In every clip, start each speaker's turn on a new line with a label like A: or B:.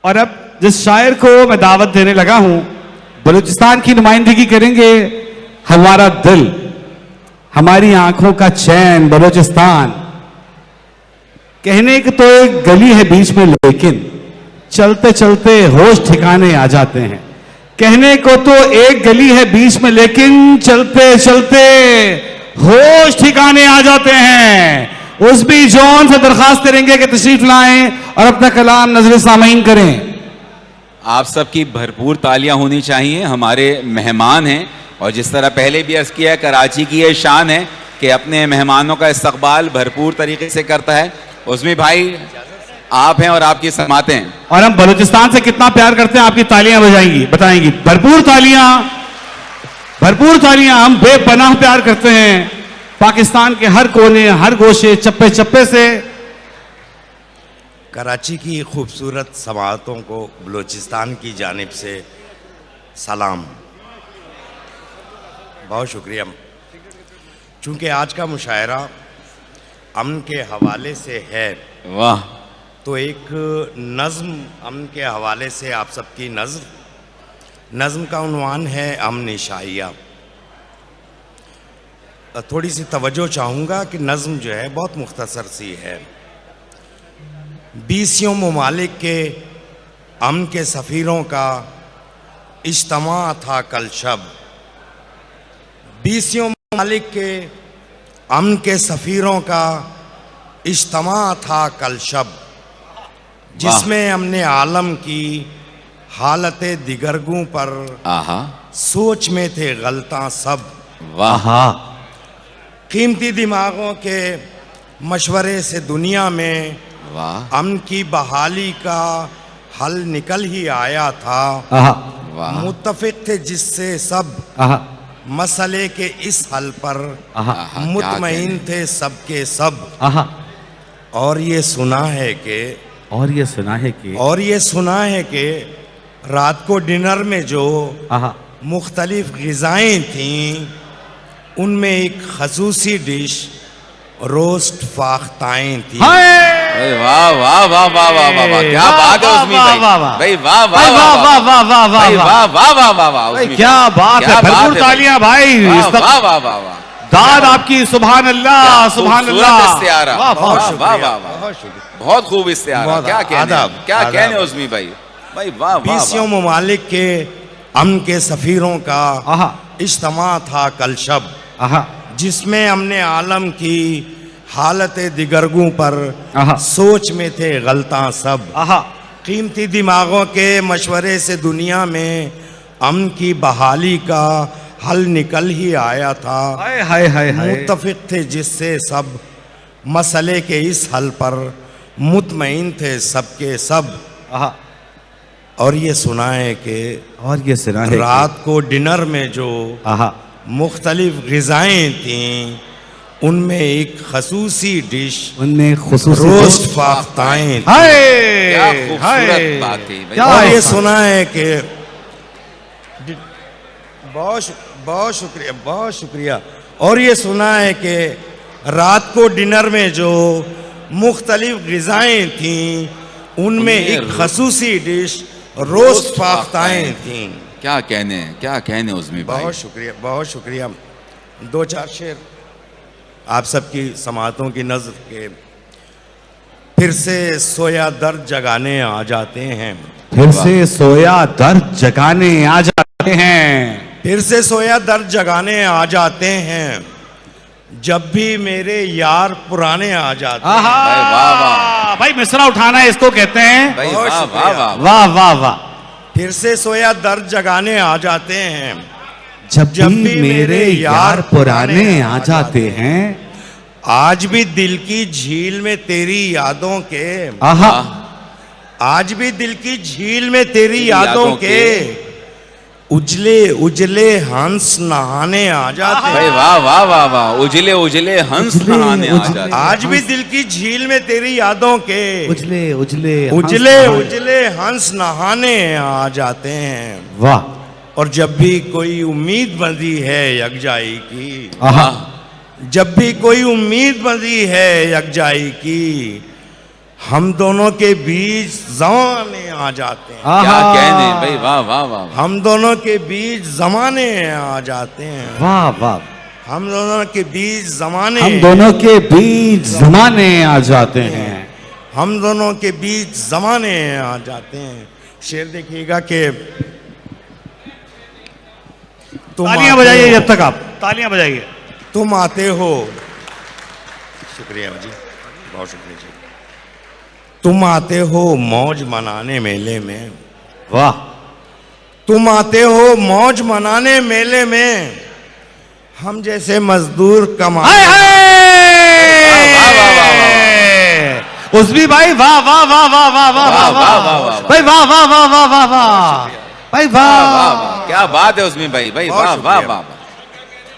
A: और अब जिस शायर को मैं दावत देने लगा हूं, बलूचिस्तान की नुमाइंदगी करेंगे हमारा दिल, हमारी आंखों का चैन बलूचिस्तान। कहने की तो एक गली है बीच में, लेकिन चलते चलते होश ठिकाने आ जाते हैं। कहने को तो एक गली है बीच में, लेकिन चलते चलते होश ठिकाने आ जाते हैं। उस भी जॉन से दरखास्त करेंगे कि तशरीफ लाएं और अपना कलाम नजर सामीन करें।
B: आप सबकी भरपूर तालियां होनी चाहिए, हमारे मेहमान हैं और जिस तरह पहले भी अर्ज किया है, कराची की ये शान है कि अपने मेहमानों का इस्तकबाल भरपूर तरीके से करता है। उस्मी भाई आप हैं और आपकी समातें हैं,
A: और हम बलूचिस्तान से कितना प्यार करते हैं आपकी तालियां बजाएंगी, बताएंगी। भरपूर तालियां। हम बेपनाह प्यार करते हैं पाकिस्तान के हर कोने, हर गोशे, चप्पे चप्पे से।
C: कराची की खूबसूरत समातों को बलूचिस्तान की जानिब से सलाम, बहुत शुक्रिया। चूँकि आज का मुशायरा अमन के हवाले से है,
B: वाह,
C: तो एक नज़्म अमन के हवाले से आप सबकी नज़्म का उन्वान है अमन शाइया। थोड़ी सी तवज्जो चाहूँगा कि नज़्म जो है बहुत मुख्तसर सी है। 20 ममालिक के अमन के सफ़ीरों का इज्तिमा था कल शब। 20 ममालिक के अमन के सफ़ीरों का इज्तिमा था कल शब, जिसमें हमने आलम की हालत दिगरगों पर सोच में थे गलता सब।
B: वाह,
C: कीमती दिमागों के मशवरे से दुनिया में
B: वाह,
C: अमन की बहाली का हल निकल ही आया था।
B: वाह,
C: मुत्तफिक थे जिससे सब मसले के इस हल पर मुतमईन थे सबके सब। और ये सुना है कि रात को डिनर में जो मुख्तलिफ ग़िज़ाएँ थीं, उनमें एक खसूसी डिश रोस्ट फाख्ताएँ थी।
B: वाह वाह वाह वाह वाह वाह वाह, क्या बात है उस्मी भाई, भाई वाह वाह वाह वाह वाह वाह वाह वाह वाह वाह वाह वाह,
A: क्या बात है। भरपूर तालियां भाई,
B: वाह वाह वाह वाह वाह,
A: दाद आपकी। सुभान अल्लाह, सुभान अल्लाह।
B: इस्तिआरा, वाह वाह वाह वाह, बहुत खूब इस्तिआरा। क्या कहने उस्मी भाई, भाई वाह वाह।
C: 20 ममालिक के अमन के सफ़ीरों का इज्तिमा था कल शब, जिसमें हमने आलम की हालत दिगरगों पर सोच में थे गलता सब। कीमती दिमागों के मशवरे से दुनिया में अमन की बहाली का हल निकल ही आया था। मुत्तफिक थे जिससे सब मसले के इस हल पर मुतमईन थे सबके सब। और ये सुना है कि रात को डिनर में जो मुख्तलिफ ग़िज़ाएँ थीं, उनमें एक खसूसी डिश, रोस्ट फाख्ताएँ थीं। और ये सुना है कि बहुत शुक्रिया। और ये सुना है कि रात को डिनर में जो मुख्तलिफ ग़िज़ाएँ थीं, उनमें एक खसूसी डिश रोस्ट फाख्ताएँ थीं।
B: क्या कहने उस्मी भाई,
C: बहुत शुक्रिया। 2-4 शेर आप सबकी समातों की नज़र के। फिर से सोया दर्द जगाने आ जाते हैं,
A: फिर से सोया दर्द जगाने आ जाते हैं,
C: फिर से सोया दर्द जगाने आ जाते हैं, जब भी मेरे यार पुराने आ जाते हैं।
B: भाई वाह वाह
A: भाई, मिसरा उठाना है इसको कहते हैं।
B: भाई वाह वाह वाह
A: वाह वाह वाह।
C: फिर से सोया दर्द जगाने आ जाते हैं,
A: जब भी मेरे यार पुराने आ जाते हैं।
C: आज भी दिल की झील में तेरी यादों के, आज भी दिल की झील में तेरी यादों के उजले उजले हंस नहाने आ जाते हैं।
B: भाई वाह वाह वाह वाह, उजले उजले हंस नहाने आ जाते हैं।
C: आज भी दिल की झील में तेरी यादों के
A: उजले उजले
C: उजले हंस नहाने आ जाते हैं।
A: वाह।
C: और जब भी कोई उम्मीद बंधी है यकजाई की, जब भी कोई उम्मीद बंधी है यकजाई की, हम दोनों के बीच जमाने आ जाते हैं।
B: क्या कहने भाई, वाह वाह वाह।
C: हम दोनों के बीच जमाने आ जाते हैं।
A: वाह वाह।
C: हम दोनों के बीच जमाने,
A: हम दोनों के बीच जमाने आ जाते हैं।
C: हम दोनों के बीच जमाने आ जाते हैं। शेर देखिएगा कि
A: तालियां बजाइए, जब तक आप तालियां बजाइए।
C: तुम आते हो, शुक्रिया जी, बहुत शुक्रिया जी। तुम आते हो मौज मनाने मेले में।
A: वाह।
C: तुम आते हो मौज मनाने मेले में, हम जैसे मजदूर कमाने।
A: उसमें भाई वाह वाह वाह वाह वाह वाह वाह वाह भाई, वाह वाह वाह वाह वाह वाह भाई, वाह।
B: क्या बात है उसमें भाई, भाई वाह वाह वाह।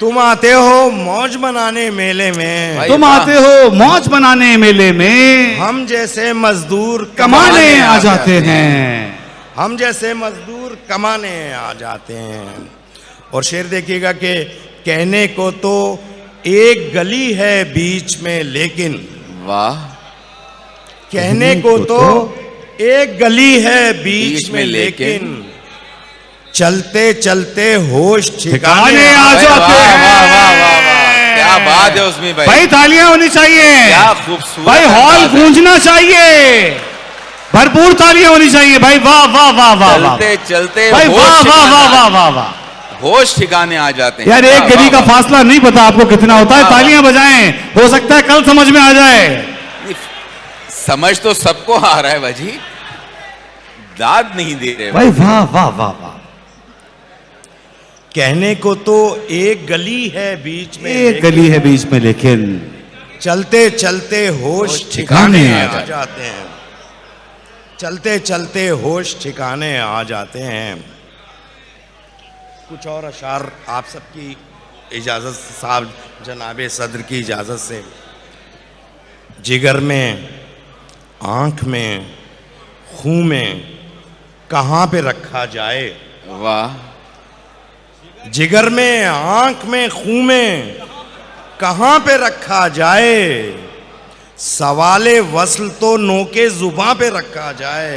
C: तुम आते हो मौज मनाने मेले में,
A: तुम आते हो मौज मनाने मेले में,
C: हम जैसे मजदूर
A: कमाने आ जाते हैं।
C: हम जैसे मजदूर कमाने आ जाते हैं। और शेर देखिएगा कि कहने को तो एक गली है बीच में लेकिन,
B: वाह।
C: कहने को तो एक गली है बीच में लेकिन, चलते चलते होश ठिकाने आ जाते हैं।
B: वाह वाह वाह वाह, क्या बात है उसमें भाई।
A: भाई तालियां होनी चाहिए,
B: क्या खूबसूरत
A: भाई हॉल गूंजना चाहिए, भरपूर तालियां होनी चाहिए भाई। वाह वाह वाह वाह।
B: चलते चलते
A: भाई वाह वाह वाह वाह वाह वाह।
B: होश ठिकाने आ जाते हैं
A: यार, एक गली का फासला नहीं पता आपको कितना होता है। तालियां बजाएं, हो सकता है कल समझ में आ जाए।
B: समझ तो सबको आ रहा है बाजी, दाद नहीं दे रहे
A: भाई। वाह वाह वाह वाह।
C: कहने को तो एक गली है बीच में,
A: एक गली है बीच में लेकिन,
C: चलते चलते होश ठिकाने आ जाते हैं। चलते चलते होश ठिकाने आ जाते हैं। कुछ और अशार आप सबकी इजाज़त से, साहब जनाबे सदर की इजाज़त से। जिगर में, आँख में, खून में कहाँ पे रखा जाए।
B: वाह।
C: जिगर में, आँख में, खून में कहाँ पे रखा जाए, सवाले वस्ल तो नोके जुबां पे रखा जाए।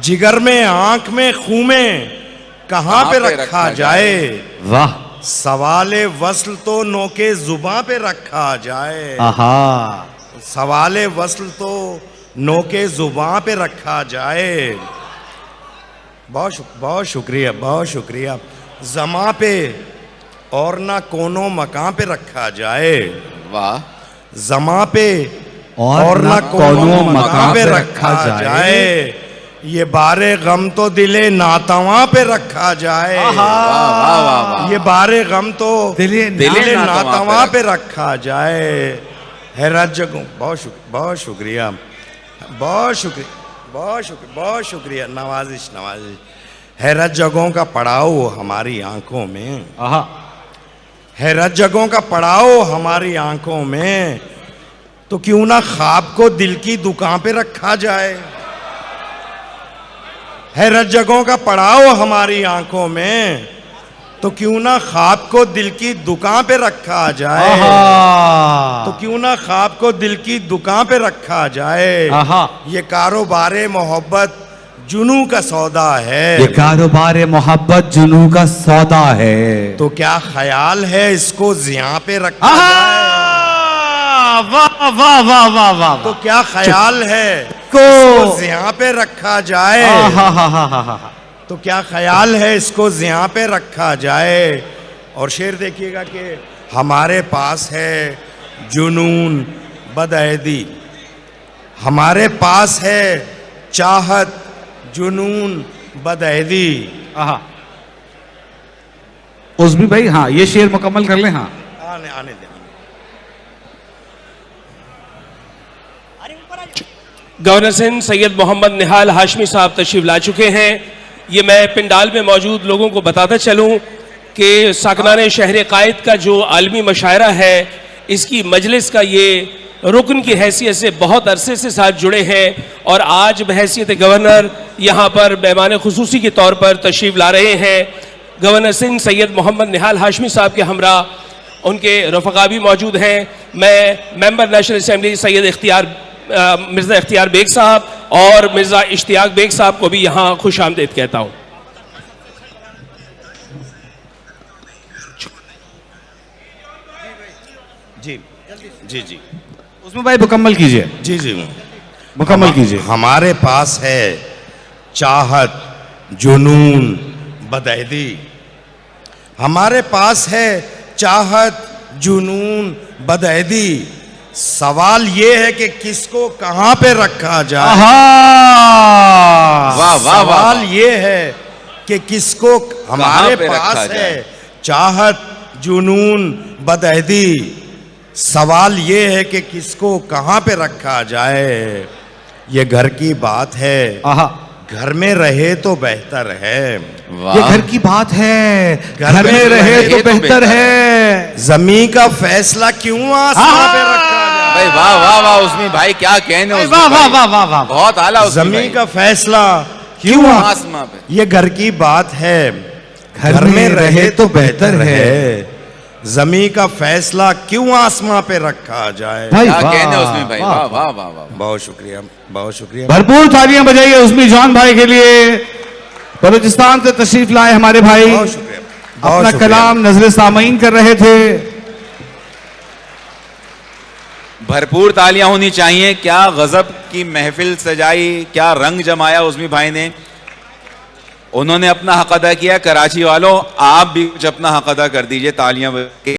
C: जिगर में, आंख में, खून में कहाँ पे रखा जाए।
A: वाह।
C: सवाले वस्ल तो नोके जुबां पे रखा जाए।
A: आहा।
C: सवाले वस्ल तो नोके जुबां पे रखा जाए। बहुत शुक्रिया, बहुत शुक्रिया। जमा पे और ना कोनो मकान पे रखा जाए।
B: वाह।
C: जमा पे
A: और ना कोनो मकान पे रखा जाए।
C: ये बारे गम तो दिले नातवा पे रखा जाए।
B: वाह वाह वाह।
C: ये बारे गम तो
A: दिले
C: नातवा पे रखा जाए। हैरत जगह, बहुत शुक्रिया, बहुत शुक्रिया, बहुत शुक्रिया। नवाजिश नवाजिश। हैरत जगहों का पड़ाव हमारी आंखों में। हैरत जगहों का पड़ाव हमारी आंखों में, तो क्यों ना ख्वाब को दिल की दुकान पे रखा जाए। हैरत जगहों का पड़ाव हमारी आंखों में, तो क्यों ना ख्वाब को दिल की दुकान पे रखा जाए। तो क्यों ना ख्वाब को दिल की दुकान पे रखा जाए। ये कारोबारे मोहब्बत जुनू का सौदा है।
A: ये कारोबार मोहब्बत जुनू का सौदा है।
C: तो क्या ख्याल है इसको जिया पे रखा जाए।
A: वाह वाह वाह वाह वाह।
C: तो क्या ख्याल है
A: को
C: जिया पे रखा जाए। तो क्या ख्याल है इसको जिया पे रखा जाए। और शेर देखिएगा कि हमारे पास है जुनून बदअहदी, हमारे पास है चाहत जुनून बदअहदी।
A: उसमें भाई हाँ, ये शेर मुकम्मल कर ले। हाँ,
C: आने दे।
D: गवर्नर सिंध सैयद मोहम्मद निहाल हाशमी साहब तशरीफ ला चुके हैं। ये मैं पिंडाल में मौजूद लोगों को बताता चलूं कि साकनाने शहर कायद का जो आलमी मशायरा है, इसकी मजलिस का ये रुकन की हैसियत से बहुत अरसे से साथ जुड़े हैं और आज बहैसियत गवर्नर यहाँ पर मेहमान खुसूसी के तौर पर तशरीफ ला रहे हैं। गवर्नर सिंध सैयद मोहम्मद निहाल हाशमी साहब के हमरा उनके रफ़क़ा भी मौजूद हैं। मैं member national assembly Syed Mirza इख्तियार बेग साहब और मिर्ज़ा इश्तियाक बेग साहब को भी यहाँ खुश आमदीद कहता हूँ।
C: जी जी जी
A: उसमें भाई मुकम्मल कीजिए,
C: जी जी
A: मुकम्मल कीजिए।
C: हमारे पास है चाहत, जुनून, बदअहदी। हमारे पास है चाहत, जुनून, बदअहदी। सवाल ये है कि किसको कहां पे रखा जाए।
A: आहा!
B: वाह वाह वाह
C: सवाल ये है कि किसको हमारे
B: पे रखा
C: पास
B: जाए?
C: है चाहत, जुनून, बदअहदी। सवाल ये है कि किसको कहां पे रखा जाए। ये घर की बात है,
A: आहा!
C: घर में रहे तो बेहतर है।
A: ये घर की बात है, घर में रहे तो बेहतर है।
C: जमीन का फैसला क्यों आसमां पे रखा जाए।
B: भाई वाह वाह वाह उस्मी भाई, क्या कहने
A: वाह
B: उस्मी
A: वाह
B: भाई।
A: वाह वाह वाह।
B: बहुत आला उस्मी
C: जमीन
B: भाई।
C: का फैसला क्यों
B: आसमां पे।
C: ये घर की बात है, घर में रहे तो बेहतर है। जमीन का फैसला क्यों आसमां पे रखा जाए।
A: भाई
B: क्या
A: वाह,
B: कहने उस्मी भाई,
A: वाह,
B: वाह वाह वाह वाह।
C: बहुत शुक्रिया, बहुत शुक्रिया।
A: भरपूर तालियां बजाइए उस्मी जान भाई के लिए। बलूचिस्तान से तशरीफ लाए हमारे भाई,
C: बहुत शुक्रिया, बहुत
A: अपना
C: शुक्रिया।
A: कलाम नजर सामीन कर रहे थे।
B: भरपूर तालियां होनी चाहिए। क्या गजब की महफिल सजाई, क्या रंग जमाया उस्मी भाई ने। उन्होंने अपना हक अदा किया। कराची वालों, आप भी कुछ अपना हक अदा कर दीजिए तालियां बजा के।